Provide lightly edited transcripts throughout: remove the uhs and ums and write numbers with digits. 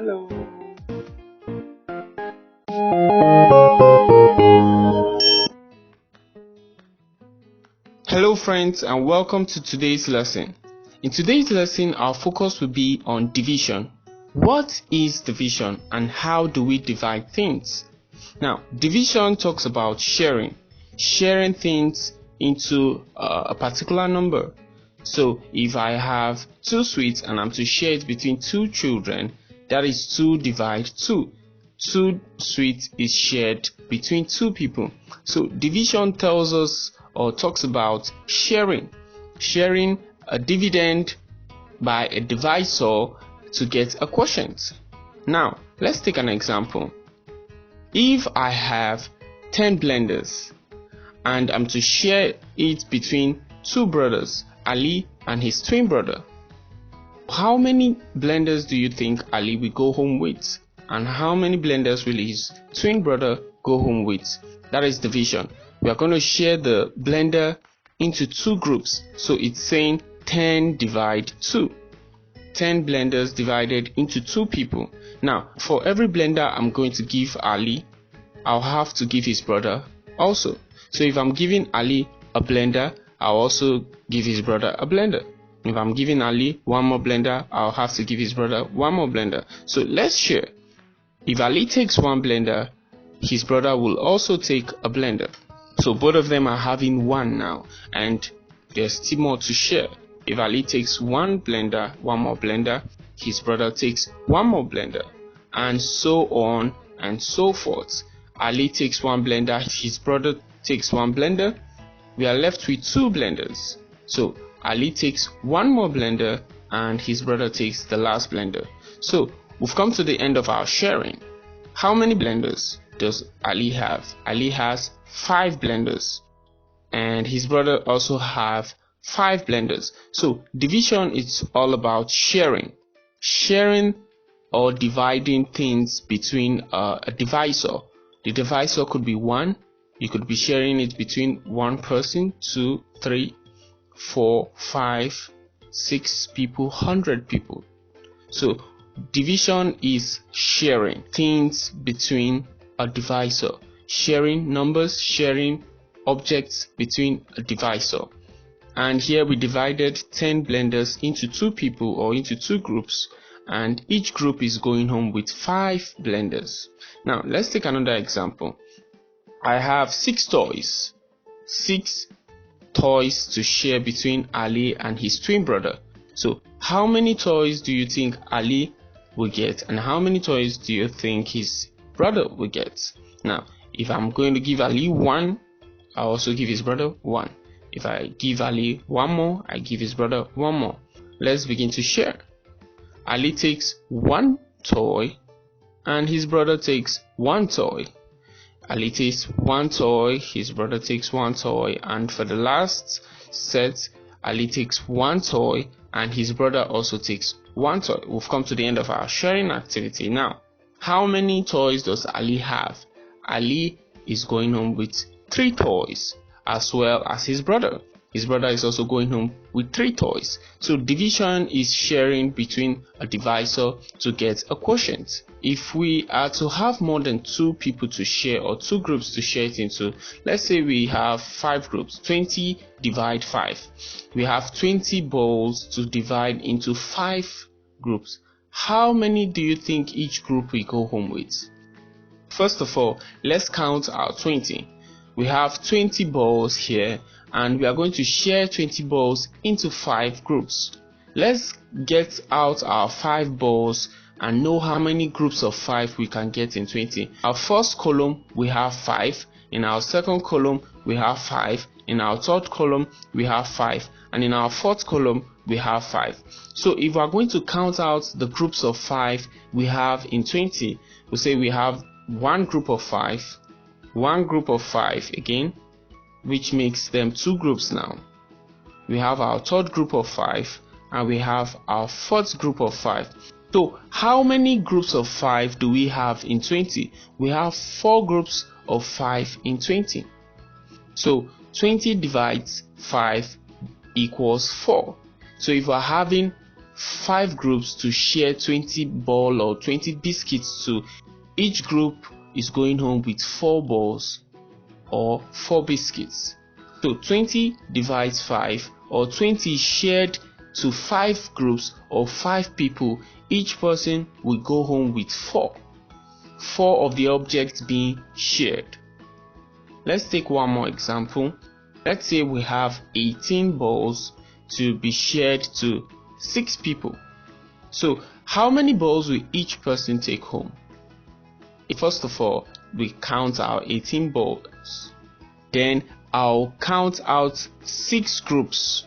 Hello. Hello friends, and welcome to today's lesson. In today's lesson, our focus will be on division. What is division and how do we divide things? Now, division talks about sharing things into a particular number. So if I have 2 sweets and I'm to share it between 2 children, that is 2 divide 2. 2 sweets is shared between 2 people. So division tells us or talks about sharing a dividend by a divisor to get a quotient. Now, let's take an example. If I have 10 blenders and I'm to share it between 2 brothers, Ali and his twin brother, how many blenders do you think Ali will go home with? And how many blenders will his twin brother go home with? That is division. We are going to share the blender into 2 groups. So it's saying 10 divide 2. 10 blenders divided into 2 people. Now, for every blender I'm going to give Ali, I'll have to give his brother also. So if I'm giving Ali a blender, I'll also give his brother a blender. If I'm giving Ali one more blender, I'll have to give his brother one more blender. So let's share. If Ali takes 1 blender, his brother will also take a blender. So both of them are having 1 now, and there's still more to share. If Ali takes 1 blender, 1 more blender, his brother takes 1 more blender, and so on and so forth. Ali takes 1 blender, his brother takes 1 blender. We are left with 2 blenders. So Ali takes 1 more blender and his brother takes the last blender. So we've come to the end of our sharing. How many blenders does Ali have? Ali has 5 blenders and his brother also have 5 blenders. So division is all about sharing or dividing things between a divisor. The divisor could be 1. You could be sharing it between 1 person, 2, 3, 4, 5, 6 people, 100 people. So division is sharing things between a divisor, sharing numbers, sharing objects between a divisor. And here we divided 10 blenders into 2 people or into 2 groups, and each group is going home with 5 blenders. Now let's take another example. I have 6 toys to share between Ali and his twin brother. So how many toys do you think Ali will get, and how many toys do you think his brother will get? Now, if I'm going to give Ali 1, I also give his brother 1. If I give Ali 1 more, I give his brother 1 more. Let's begin to share. Ali takes 1 toy and his brother takes 1 toy. Ali takes 1 toy, his brother takes 1 toy, and for the last set, Ali takes 1 toy and his brother also takes 1 toy. We've come to the end of our sharing activity. Now, how many toys does Ali have? Ali is going home with 3 toys, as well as his brother. His brother is also going home with 3 toys. So division is sharing between a divisor to get a quotient. If we are to have more than 2 people to share or 2 groups to share it into, let's say we have 5 groups, 20 divide 5. We have 20 balls to divide into 5 groups. How many do you think each group will go home with? First of all, let's count our 20. We have 20 balls here and we are going to share 20 balls into 5 groups. Let's get out our 5 balls and know how many groups of 5 we can get in 20. Our first column we have 5, in our second column we have 5, in our third column we have 5, and in our fourth column we have 5. So if we are going to count out the groups of 5 we have in 20, we say we have one group of 5, one group of 5 again, which makes them 2 groups now. We have our third group of 5 and we have our fourth group of 5. So how many groups of 5 do we have in 20? We have 4 groups of 5 in 20. So 20 divides 5 equals 4. So if we're having 5 groups to share 20 ball or 20 biscuits, so each group is going home with 4 balls or 4 biscuits. So 20 divides 5, or 20 shared to 5 groups or 5 people. Each person will go home with 4 of the objects being shared. Let's take one more example. Let's say we have 18 balls to be shared to 6 people. So how many balls will each person take home? First of all, we count our 18 balls. Then I'll count out 6 groups.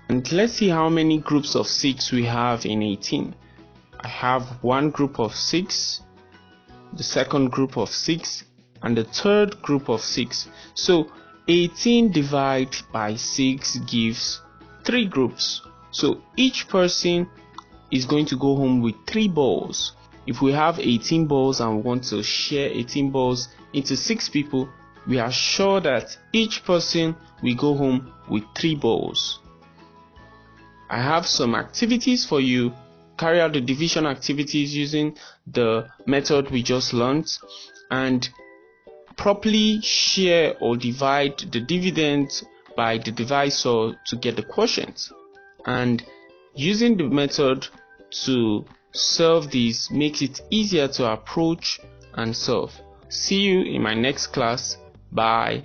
And let's see how many groups of 6 we have in 18. I have one group of 6, the second group of 6, and the third group of 6. So 18 divided by 6 gives 3 groups. So each person is going to go home with 3 balls. If we have 18 balls and we want to share 18 balls into 6 people, we are sure that each person will go home with 3 balls. I have some activities for you. Carry out the division activities using the method we just learned, and properly share or divide the dividend by the divisor to get the quotient. And using the method to solve this makes it easier to approach and solve. See you in my next class. Bye.